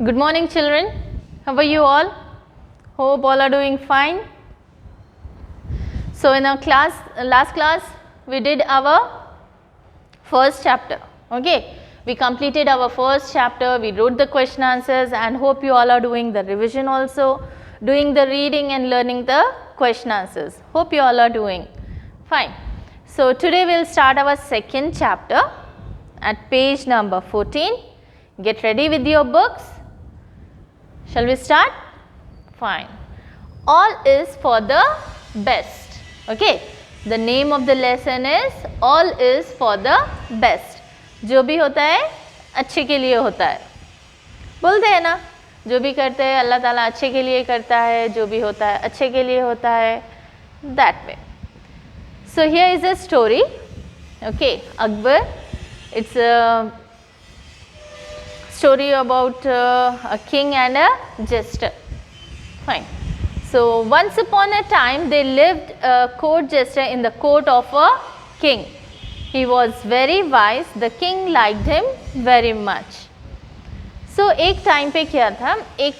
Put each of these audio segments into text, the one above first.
Good morning, children. How are you all? Hope all are doing fine. So in our last class, we did our first chapter. Okay, we completed our first chapter. We wrote the question answers, and hope you all are doing the revision also, doing the reading and learning the question answers. Hope you all are doing fine. So today we'll start our second chapter at page number 14. Get ready with your books. Shall we start? Fine. All is for the best. Okay. The name of the lesson is all is for the best. जो भी होता है अच्छे के लिए होता है. बोलते हैं ना, जो भी करते हैं अल्लाह ताला अच्छे के लिए करता है, जो भी होता है अच्छे के लिए होता है. That way. So here is a story. Okay, Akbar. It's a story about a king and a jester. Fine. So once upon a time there lived a court jester in the court of a king. He was very wise. The king liked him very much. So एक time पे क्या था, एक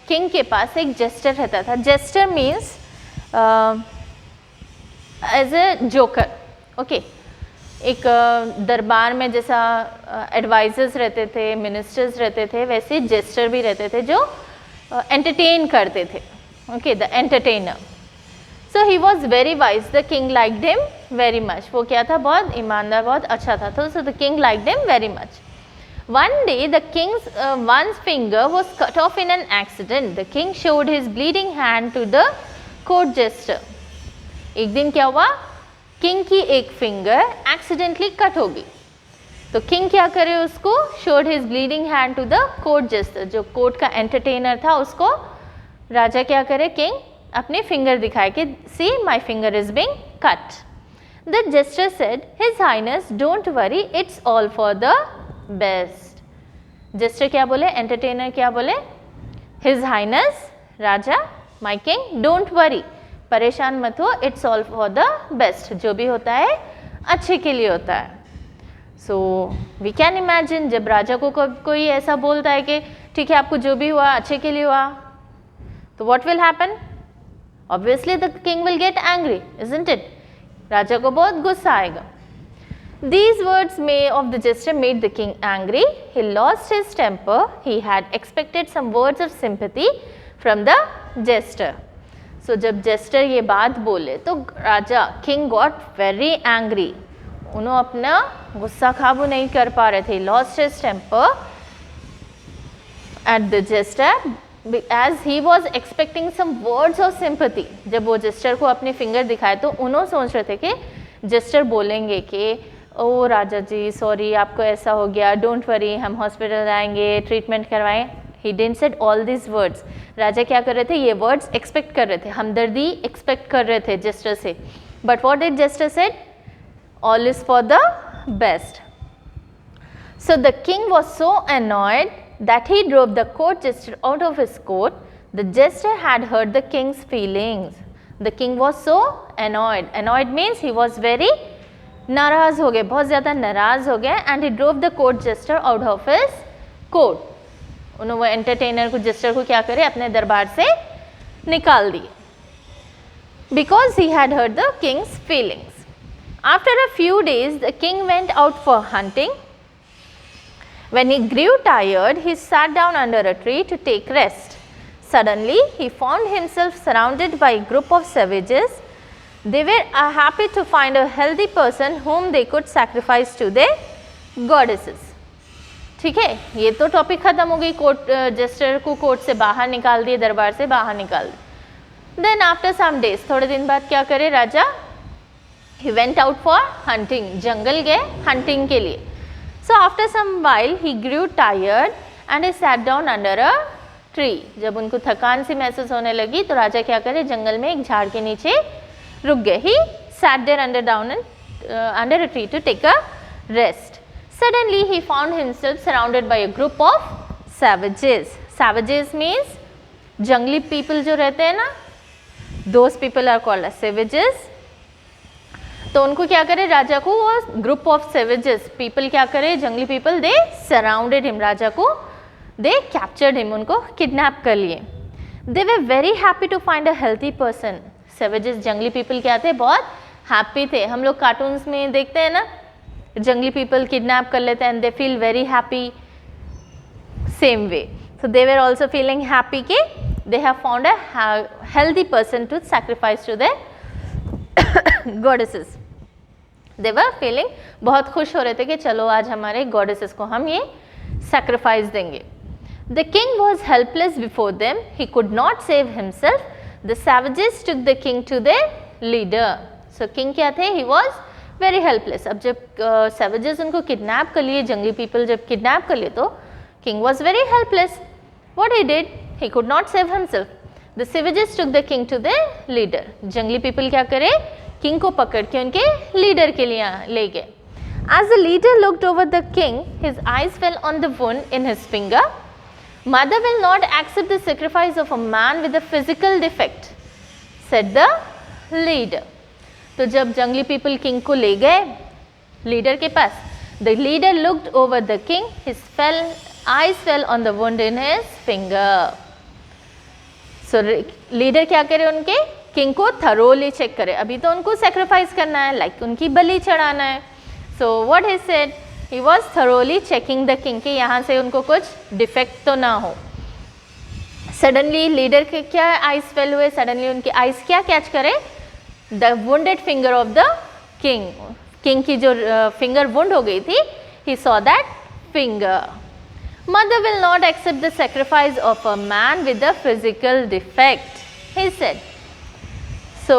king के पास एक jester रहता था. Jester means as a joker. Okay, एक दरबार में जैसा एडवाइजर्स रहते थे, मिनिस्टर्स रहते थे, वैसे जेस्टर भी रहते थे जो एंटरटेन करते थे. Okay, the entertainer. So he was very wise. The king liked him very much. वो क्या था, बहुत ईमानदार, बहुत अच्छा था. तो सो the king liked him very much. One day the king's one's finger was cut off in an accident. The king showed his bleeding hand to the court jester. एक दिन क्या हुआ, किंग की एक फिंगर एक्सीडेंटली कट हो गई. तो king क्या करे, उसको showed his bleeding hand to the court jester. जो कोर्ट का एंटरटेनर था उसको राजा क्या करे, किंग अपने फिंगर दिखाए कि see my finger is being cut. The jester said, his highness don't worry, it's all for the best. Jester क्या बोले, एंटरटेनर क्या बोले, हिज हाइनेस राजा, माई किंग, डोंट वरी, परेशान मत हो, it's all for the best. जो भी होता है अच्छे के लिए होता है. सो वी कैन इमेजिन, जब राजा को कोई ऐसा बोलता है कि ठीक है आपको जो भी हुआ अच्छे के लिए हुआ, तो what will happen, obviously the king will get angry, isn't it. राजा को बहुत गुस्सा आएगा. These words of the jester made the king angry. He lost his temper. He had expected some words of sympathy from the jester. So जब jester ये बात बोले तो राजा king got very angry. उन्होंने अपना गुस्सा काबू नहीं कर पा रहे थे. Lost his temper at the jester as he was expecting some words of sympathy. जब वो jester को अपने फिंगर दिखाए तो उन्होंने सोच रहे थे कि jester बोलेंगे कि ओ राजा जी सॉरी आपको ऐसा हो गया, डोंट वरी हम हॉस्पिटल जाएंगे, ट्रीटमेंट करवाएं. He didn't said all this words. राजा क्या कर रहे थे, ये वर्ड्स एक्सपेक्ट कर रहे थे, हमदर्दी एक्सपेक्ट कर रहे थे जेस्टर से. But what did jester said, all is for the best. So the king was so annoyed that he drove the court jester out of his court. The jester had hurt the king's feelings. The king was so annoyed. Annoyed means he was very नाराज हो गए, बहुत ज़्यादा नाराज हो गए. And he drove the court jester out of his court. उन्होंने entertainer को, जेस्टर को क्या करे, अपने दरबार से निकाल दिए. Because he had hurt the king's feelings. After a few days the king went out for hunting. When he grew tired he sat down under a tree to take rest. Suddenly he found himself surrounded by a group of savages. They were happy to find a healthy person whom they could sacrifice to their goddesses. ठीक है, ये तो topic खत्म हो गई. Court gesture को court से बाहर निकाल दिए, दरबार से बाहर निकाल दिए. देन आफ्टर सम डेज, थोड़े दिन बाद क्या करे राजा, he went out for hunting. जंगल गए हंटिंग के लिए. So after some while he grew tired and he sat down under a tree. जब उनको थकान सी महसूस होने लगी तो राजा क्या करे, जंगल में एक झाड़ के नीचे रुक गए. He sat there under a tree to take a rest. Suddenly he found himself surrounded by a group of savages. Savages means जंगली people जो रहते हैं ना, those people are called as savages. तो उनको क्या करे, राजा को वो ग्रुप ऑफ सेवेजेस पीपल क्या करे, जंगली पीपल, दे सराउंडेड हिम, राजा को दे कैप्चर्ड हिम, उनको किडनैप कर लिए। They were very happy to find a healthy person. Savages, जंगली पीपल क्या थे, बहुत हैप्पी थे। हम लोग कार्टून्स में देखते हैं ना, जंगली पीपल किडनैप कर लेते हैं and they feel very happy, same way. So they were also feeling happy कि they have found a healthy person to sacrifice to their goddesses. They were feeling, बहुत खुश हो रहे थे कि चलो आज हमारे गॉडेसेस को हम ये सैक्रिफाइस देंगे। The king was helpless before them, he could not save himself. The savages took the king to their leader. So king क्या थे, ही वॉज वेरी हेल्पलेस। अब जब सैवेजेस उनको किडनैप कर लिए, जंगली पीपल जब किडनैप कर लिए, तो king was very helpless. What he did, he could not save himself. The savages took the king to their leader. जंगली पीपल क्या करे, किंग को पकड़ के उनके लीडर के लिए ले गए। As the leader looked over the king, his eyes fell on the wound in his finger. Mother will not accept the sacrifice of a man with a physical defect, said the leader. तो जब जंगली people king को ले गए leader के पास, the leader looked over the king, his eyes fell on the wound in his finger. So leader क्या करे, उनके किंग को थरोली चेक करे। अभी तो उनको सेक्रीफाइस करना है, लाइक उनकी बलि चढ़ाना है। So what he said, he was thoroughly checking the king कि यहाँ से उनको कुछ डिफेक्ट तो ना हो। सडनली लीडर के क्या आइज फेल हुए, सडनली उनकी आइज क्या कैच करे, the wounded finger of the king. King की जो फिंगर वुंड हो गई थी, he saw that finger. Mother will not accept the sacrifice of a man with a physical defect, he said. So,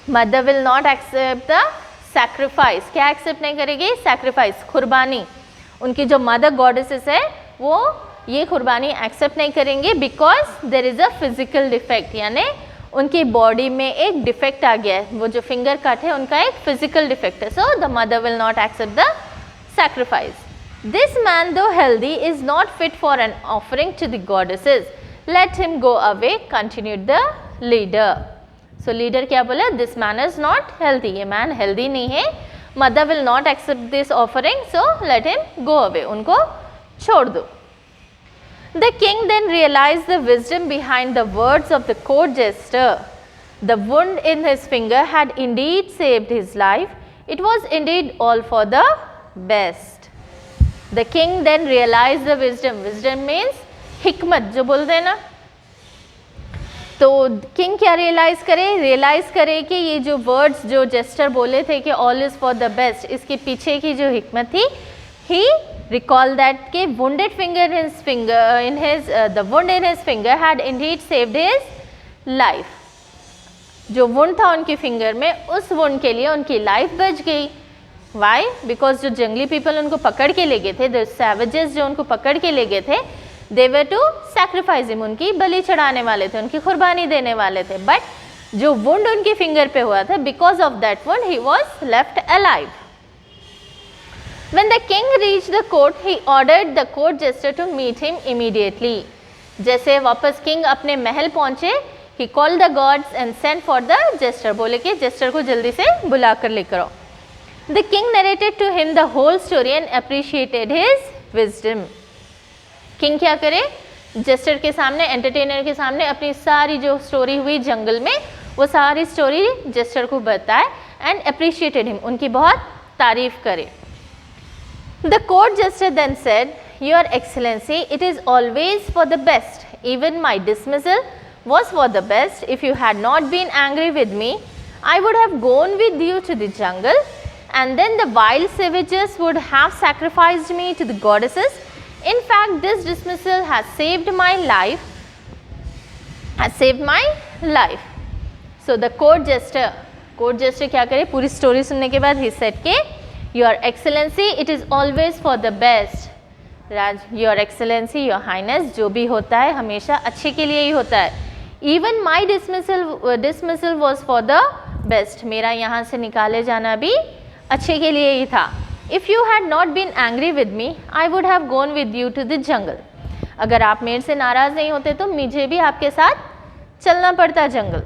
mother will not accept the sacrifice. क्या accept नहीं करेगी, sacrifice, कुर्बानी। उनकी जो मदर गॉडेसेस है वो ये कुर्बानी एक्सेप्ट नहीं करेंगे, because there is a physical defect, यानी उनकी बॉडी में एक डिफेक्ट आ गया है। वो जो फिंगर कट है उनका एक फिजिकल डिफेक्ट है। So the mother will not accept the sacrifice. This man though healthy is not fit for an offering to the goddesses, let him go away, continued the leader. सो leader क्या बोला, this man is not healthy, ये man healthy नहीं है। Mother will not accept this offering, so let him go away, उनको छोड़ दो। The king then realise the wisdom behind the words of the court jester. The wound in his finger had indeed saved his life, it was indeed all for the best. The king then realise the wisdom, wisdom means हिकमत जो बोलते हैं ना, तो king क्या realise करे कि ये जो वर्ड्स जो जेस्टर बोले थे कि all is for the best, इसके पीछे की जो हिकमत थी, ही रिकॉल दैट के wounded finger in his the wound in his finger had indeed saved his life. जो वुंड था उनकी फिंगर में, उस वुंड के लिए उनकी लाइफ बच गई। वाई, बिकॉज जो जंगली पीपल उनको पकड़ के ले गए थे, द सैवेजेस जो उनको पकड़ के ले गए थे, they were to sacrifice him, उनकी बलि चढ़ाने वाले थे, उनकी कुर्बानी देने वाले थे। बट जो वुंड उनकी फिंगर पे हुआ था, because of that wound he was left alive. When the king reached the court, he ordered the court jester to meet him immediately. जैसे वापस किंग अपने महल पहुंचे, he called the guards and sent for the jester, बोले कि gesture को जल्दी से बुला कर लेकर आओ। The king narrated to him the whole story and appreciated his wisdom. King क्या करे, जेस्टर के सामने, एंटरटेनर के सामने अपनी सारी जो स्टोरी हुई जंगल में, वो सारी स्टोरी जेस्टर को बताए एंड अप्रिशिएटेड हिम, उनकी बहुत तारीफ करे। The court jester then said, your excellency, it is always for the best, even my dismissal was for the best. If you had not been angry with me, I would have gone with you to the jungle, and then the wild savages would have sacrificed me to the goddesses. In fact, this dismissal has saved my life. So the court jester क्या करे, पूरी story सुनने के बाद he said के Your Excellency, it is always for the best. Your Excellency, Your Highness, जो भी होता है हमेशा अच्छे के लिए ही होता है। Even my dismissal was for the best. मेरा यहाँ से निकाले जाना भी अच्छे के लिए ही था। If you had not been angry with me, I would have gone with you to the jungle. अगर आप मेरे से नाराज़ नहीं होते तो मुझे भी आपके साथ चलना पड़ता जंगल।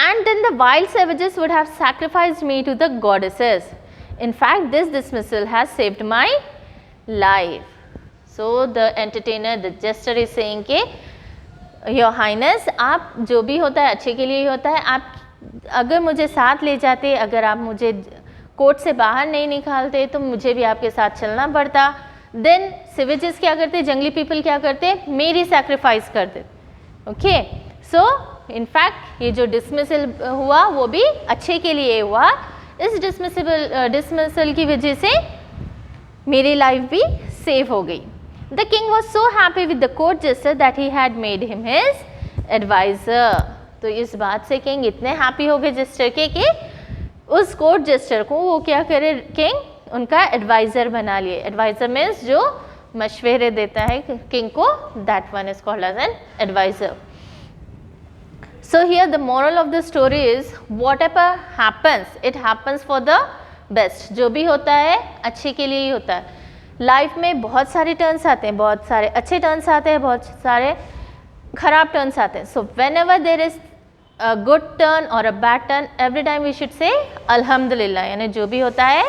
And then the wild savages would have sacrificed me to the goddesses. In fact, this dismissal has saved my life. So the entertainer, the jester is saying कि योर हाइनेस, आप जो भी होता है अच्छे के लिए ही होता है, आप अगर मुझे साथ ले जाते, अगर आप मुझे कोर्ट से बाहर नहीं निकालते तो मुझे भी आपके साथ चलना पड़ता। देन सिवेजेस क्या करते, जंगली पीपल क्या करते, मेरी सैक्रिफाइस करते। ओके, सो इनफैक्ट ये जो डिसमिसल हुआ वो भी अच्छे के लिए हुआ। इस डिसमिसल की वजह से मेरी लाइफ भी सेव हो गई। The king was so happy with the court jester that he had made him his adviser. तो इस बात से किंग इतने हैप्पी हो गए जस्टर के कि उस कोर्ट जस्टर को वो क्या करे, किंग उनका एडवाइज़र बना लिए। एडवाइज़र मीन्स जो मशवरे देता है किंग को, that one is called as an adviser. So here the moral of the story is whatever happens, it happens for the best. जो भी होता है अच्छे के लिए ही होता है। लाइफ में बहुत सारे टर्न्स आते हैं, बहुत सारे अच्छे टर्न्स आते हैं, बहुत सारे खराब टर्न्स आते हैं। So whenever there is a good turn or a bad turn, every time we should say अल्हम्दुलिल्लाह, यानी जो भी होता है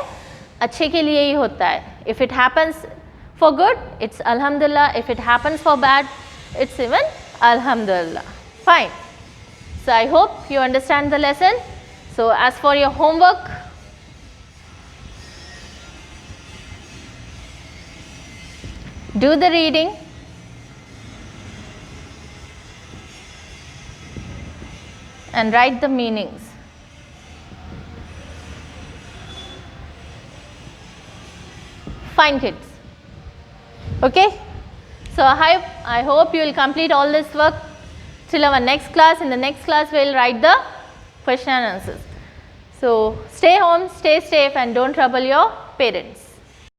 अच्छे के लिए ही होता है। If it happens for good, it's alhamdulillah. If it happens for bad, it's even alhamdulillah. Fine. So I hope you understand the lesson. So as for your homework, do the reading, and write the meanings. Fine kids. Okay. So I hope you will complete all this work till our next class. In the next class we will write the question and answers. So stay home, stay safe, and don't trouble your parents.